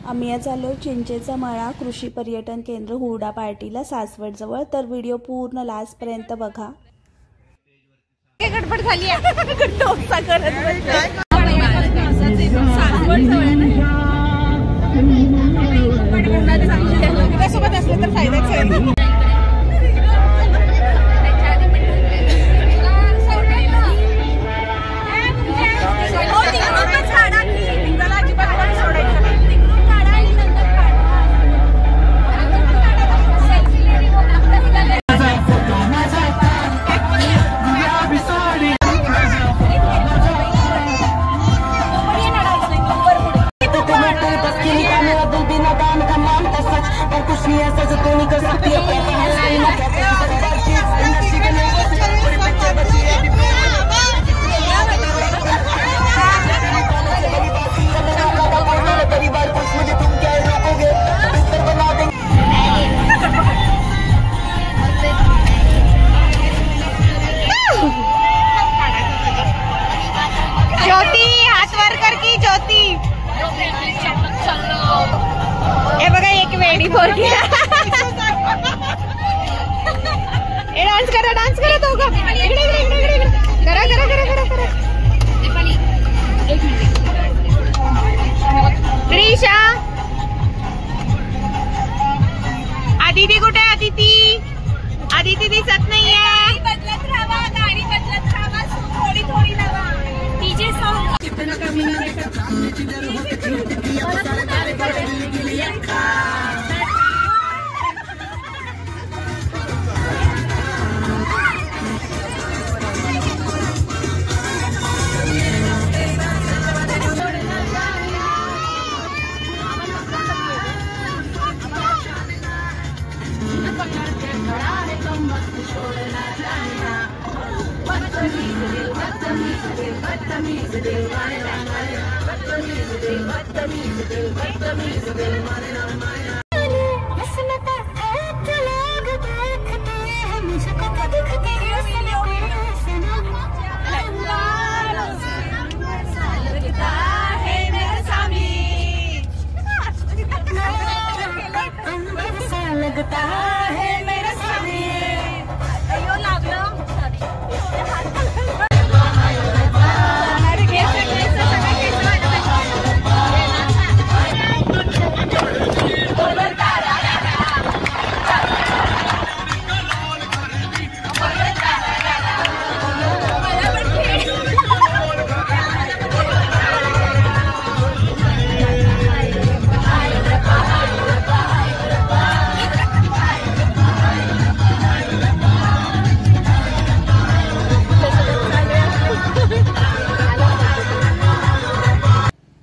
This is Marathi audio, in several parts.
आम्ही आज आलो चिंचेचा मळा कृषी पर्यटन केंद्र हुरडा पार्टीला सासवड जवळ। तर व्हिडिओ पूर्ण लास्ट पर्यंत बघा। गडबड झाली आहे डोसा करत सोबत असलं तर फायदाच आहे। डांस करा तो करा करा करा करा करा त्रिशा आदिती कुठे आदिती आदिती दिसत नाहीये। बदलत राहा गाडी बदलत राहा थोडी थोडी लावा डीजे सॉन्ग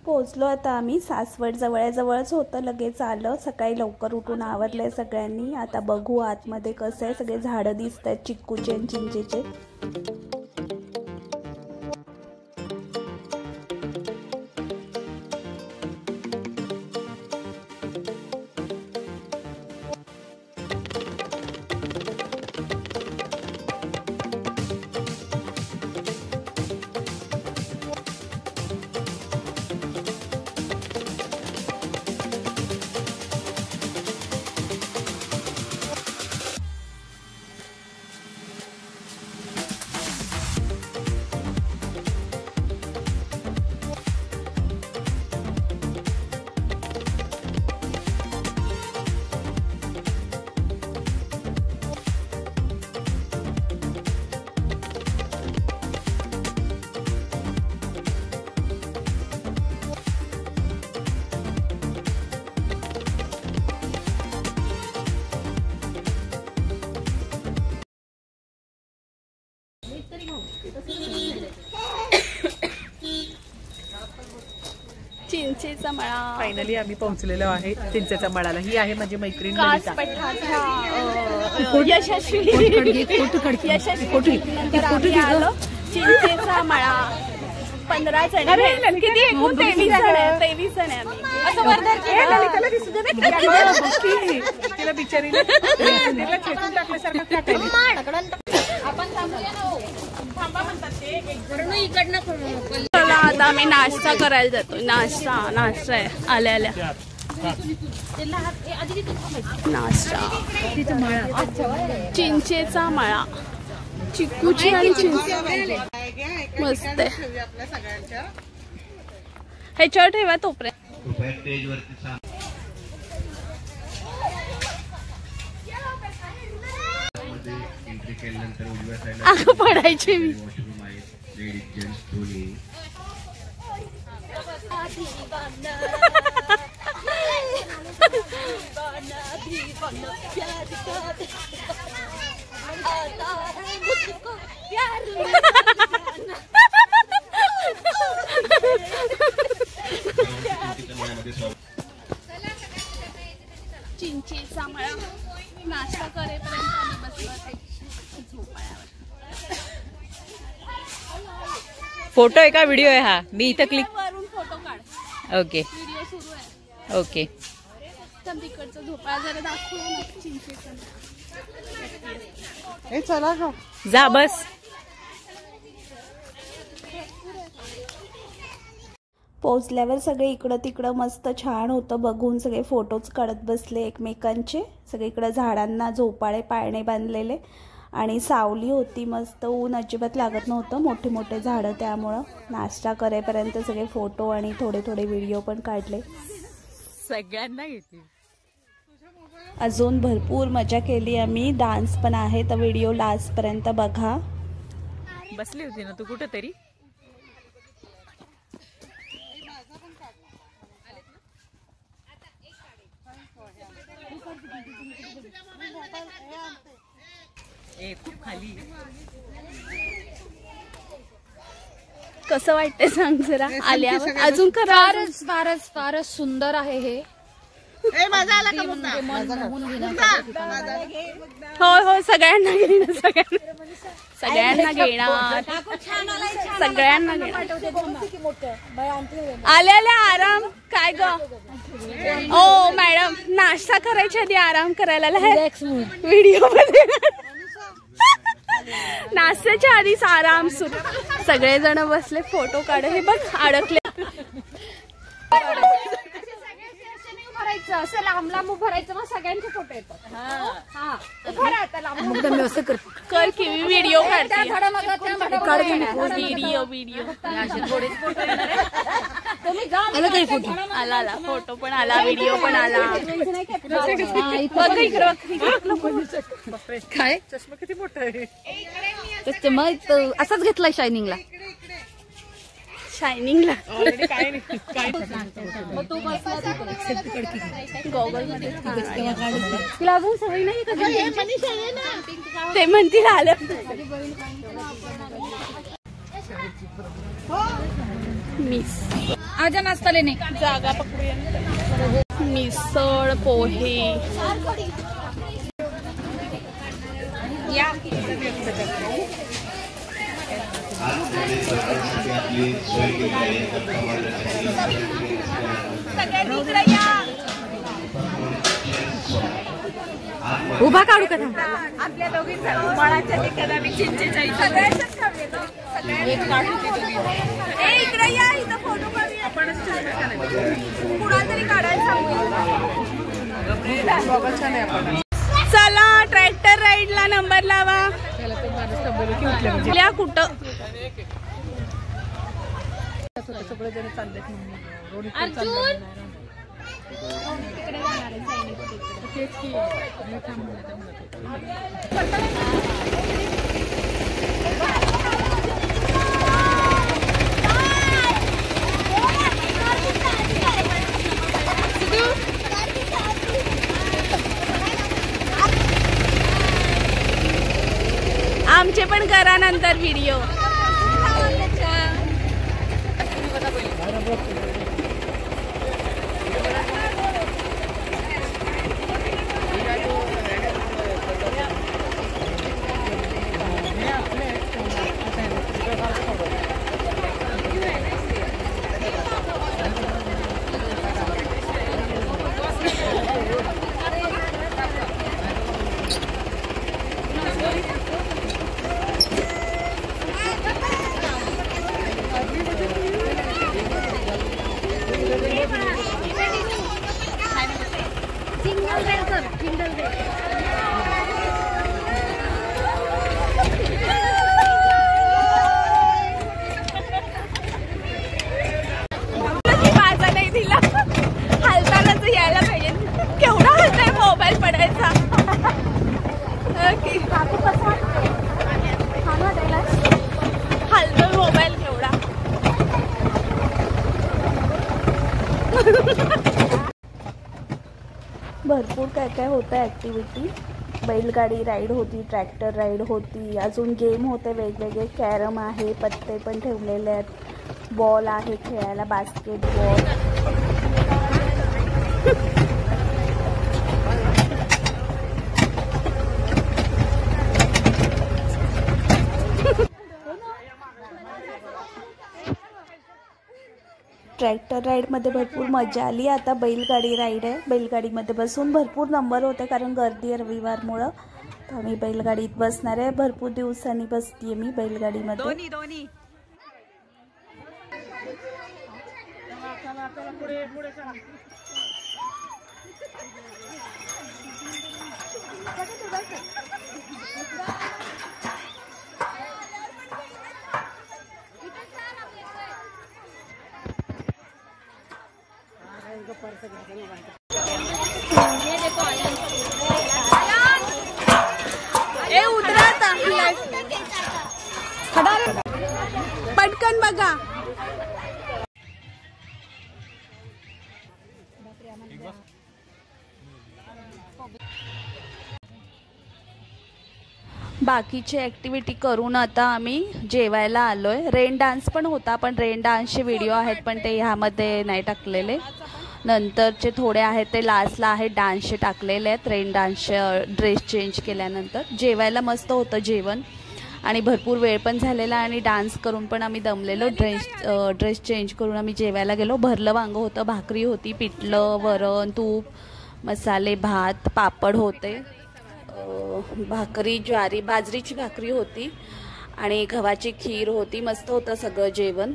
पोहोचलो। आता आम्ही सासवड जवळच होतं, लगेच आलं। सकाळी लवकर उठून आवरलंय सगळ्यांनी। आता बघू आतमध्ये कसं आहे। सगळे झाडं दिसत आहेत चिक्कूचे आणि चिंचेचे। चिंचेचा मळा फायनली आम्ही पोहोचलेलो आहे चिंचेच्या मळाला। ही आहे माझी मैत्रीण यशस्वी चिंचेचा मळा 15 जण किती 23 जण आहे आम्ही। तिला बिचारीला खेचून टाकल्यासारखं आपण थांबूया ना थांबा म्हणतात ते इकडनं। चला आता आम्ही नाश्ता करायला जातो। नाश्ता आहे आल्या नाश्ता, चिंचेचा मळा, चिक्कूची आणि चिंच मस्त आहे. ह्याच्यावर ठेवा तोपर्यंत. अगं पडायचे मी. चिंचेचा मळा नाश्ता करेपर्यंत आम्ही बसलो झोपाळ्यावर. फोटो आहे का व्हिडिओ आहे हा? मी इथं क्लिक वरून फोटो काढ. ओके व्हिडिओ सुरू आहे. ओके. तर तिकडचं झोपाळा जरा दाखवूया चिंचेचा. चला ग जा बस. पोचल्यावर सगळे इकडं तिकडं मस्त छान होतं बघून. सगळे फोटोज काढत बसले एकमेकांचे. सगळीकडे झाडांना झोपाळे पाळणे बांधलेले आणि सावली होती मस्त. ऊन अजिबात लागत नव्हतं, मोठे मोठे झाडं, त्यामुळं नाश्ता करेपर्यंत सगळे फोटो आणि थोडे थोडे व्हिडिओ पण काढले. सगळ्यांना घेतली. अजून भरपूर मजा केली आम्ही. डान्स पण आहे, तर व्हिडिओ लास्टपर्यंत बघा. बसली होती ना तू कुठेतरी? खूप खाली. कसं वाटतंय सांग जरा आल्यावर? अजून फारच फारच फारच सुंदर आहे हे. होय होय, सगळ्यांना घेणार, सगळ्यांना घेणार, सगळ्यांना घेणार. आल्या आल्या आराम काय ग? ओ मॅडम, नाश्ता करायच्या आधी आराम करायला व्हिडिओ मध्ये. नाश्त्याच्या आधीच आराम सुरू. सगळेजण बसले फोटो काढ. हे बघ अडकले. असं लांब लांब उभं राहायचं मग सगळ्यांचे फोटो येतात. कर की व्हिडिओ काढते. व्हिडिओ आला आला, फोटो पण आला, व्हिडिओ पण आला. काय चष्मा किती मोठा आहे. असाच घेतलाय शायनिंगला. शायनिंगला काय नाही गॉगल मध्ये तिला अजून सवय नाही ते म्हणतील आलं. मिस आजा नाश्ता लेने जागा पकडूया. मिसळ पोहे या. उभा काढू का? आपल्या दोघींचा मळाच्या ठिकाणी चिंचेच्या सगळ्यांच्याच इकडे या. इथं फोटो काढूया. आपणच कुणाला तरी काढायला सांगूया. चला ट्रॅक्टर राईड ला नंबर लावा. कुठं अर्जुन आमचे पण करा नंतर व्हिडिओ. माझा नाही दिला, हलतानाच यायला पाहिजे. केवढा हलताय मोबाईल पडायचा. हलतोय मोबाईल केवढा. भरपूर काय काय होतं ॲक्टिव्हिटी. बैलगाडी राईड होती, ट्रॅक्टर राईड होती, अजून गेम होते वेगवेगळे. कॅरम आहे, पत्ते पण ठेवलेले आहेत, बॉल आहे खेळायला, बास्केटबॉल. ट्रॅक्टर राईडमध्ये भरपूर मजा आली. आता बैलगाडी राईड आहे. बैलगाडीमध्ये बसून भरपूर नंबर होते कारण गर्दी आहे रविवारमुळं. तर आम्ही बैलगाडीत बसणार आहे. भरपूर दिवसांनी बसतीये मी बैलगाडीमध्ये. दोन्ही ए उतरा आता. पटकन बघा. बाकीची ॲक्टिव्हिटी करून आता आम्ही जेवायला आलोय. रेन डान्स पण होता, पण रेन डान्सचे व्हिडिओ आहेत पण ते ह्यामध्ये नाही टाकलेले. नंतरचे थोडे आहेत ते लास्टला आहेत, डान्सचे टाकलेले आहेत. रेन डान्सचे ड्रेस चेंज केल्यानंतर. जेवायला मस्त होतं जेवण आणि भरपूर वेळ पण झालेला आणि डान्स करून पण आम्ही दमलेलो. ड्रेस चेंज करून आम्ही जेवायला गेलो. भरलं वांगं होतं, भाकरी होती, पिठलं, वरण, तूप, मसाले भात, पापड होते, भाकरी बाजरीची भाकरी होती आणि गव्हाची खीर होती. मस्त होतं सगळं जेवण.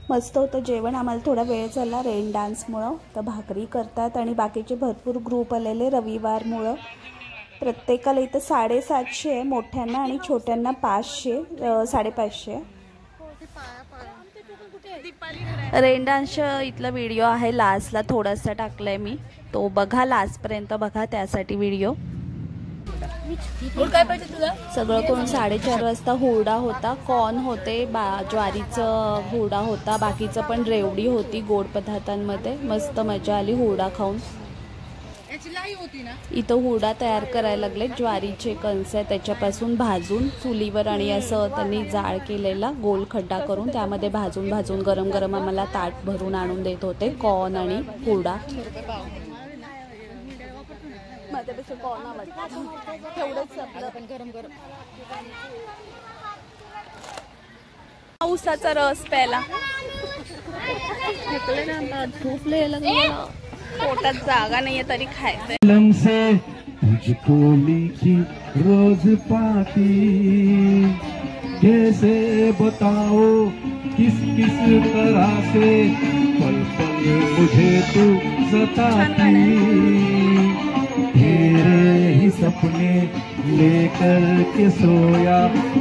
मस्त होतं जेवण. आम्हाला थोडा वेळ झाला रेन डान्समुळं. तर भाकरी करतात आणि बाकीचे भरपूर ग्रुप आलेले रविवारमुळं. प्रत्येकाला इथं 750 आहे मोठ्यांना आणि छोट्यांना 500 550. रेन डान्सचा इथला व्हिडिओ आहे, लास्टला थोडासा टाकलाय मी, तो बघा, लास्टपर्यंत बघा त्यासाठी व्हिडिओ. सगळं करून 4:30 वाजता हुरडा होता. कॉर्न होते, ज्वारीचं हुरडा होता, बाकीचं पण रेवडी होती गोड पदार्थांमध्ये. मस्त मजा आली हुरडा खाऊन. इथं हुरडा तयार करायला लागले. ज्वारीचे कणस आहे त्याच्यापासून भाजून चुलीवर आणि असं त्यांनी जाळ केलेला गोल खड्डा करून त्यामध्ये भाजून भाजून गरम गरम आम्हाला ताट भरून आणून देत होते. कॉर्न आणि हुरडा. ऊसाचा रस प्यायला. पोटात जागा नाहीये तरी खायचंय. से तुझको लिखी रोज पाती, कैसे बताओ किस किस तरह से पल पल मुझे तू सताती. तेरे ही सपने लेकर के सोया,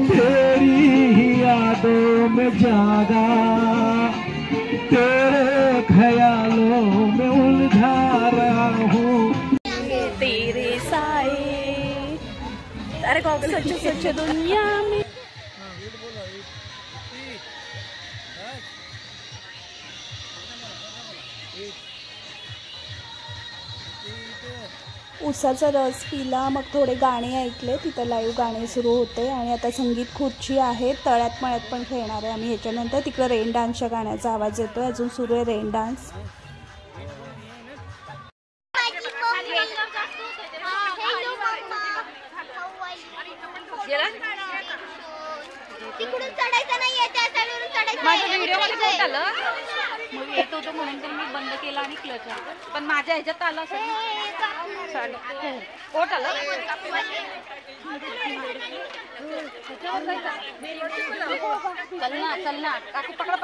तेरी ही यादों में जागा, तेरे ख्यालों में उलझा रहा हूँ. तेरे साए अरे स्वच्छ स्वच्छ दुनिया में. ऊसाचा रस पिला, मग थोडे गाणे ऐकले. तिथं लाईव्ह गाणे सुरू होते आणि आता संगीत खुर्ची आहे. तळ्यात मळ्यात पण खेळणार आहे आम्ही ह्याच्यानंतर. तिकडं रेन डान्सच्या गाण्याचा आवाज येतोय. अजून सुरू आहे रेन डान्स. तिकडून चढायचं नाहीये, त्या साईडवरून चढायचं. माझ्या व्हिडिओमध्ये कोट आलं मग येत होतं म्हणून तर मी बंद केला आणि क्लच. पण माझ्या ह्याच्यात आलं असेल. कोट आलं चल ना काकू पकडा.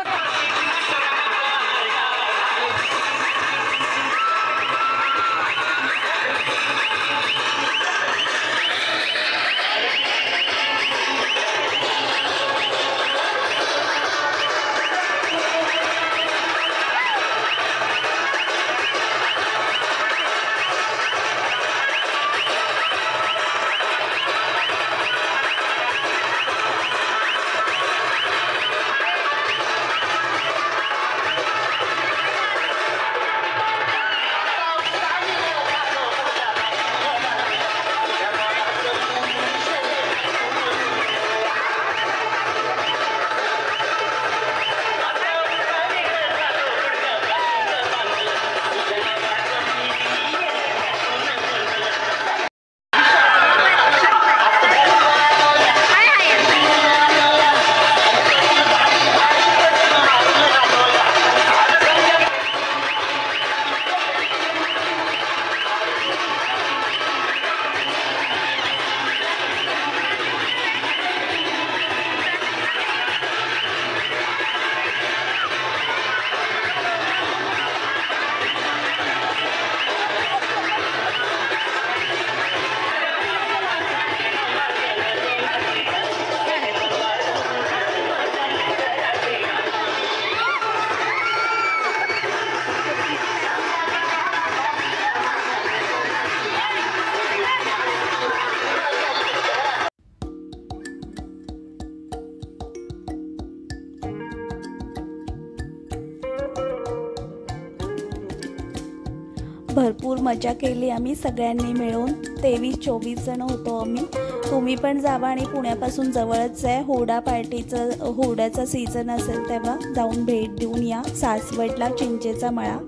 भरपूर मजा केली आम्ही सगळ्यांनी मिळून. 23-24 जण होतो आम्ही. तुम्ही पण जावा आणि पुण्यापासून जवळच आहे. हुरड्याचा सीझन असेल तेव्हा जाऊन भेट देऊन या सासवडला चिंचेचा मळा.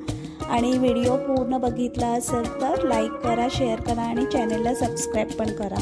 आणि व्हिडिओ पूर्ण बघितला असेल तर लाईक करा, शेअर करा आणि चॅनलला सबस्क्राईब पण करा.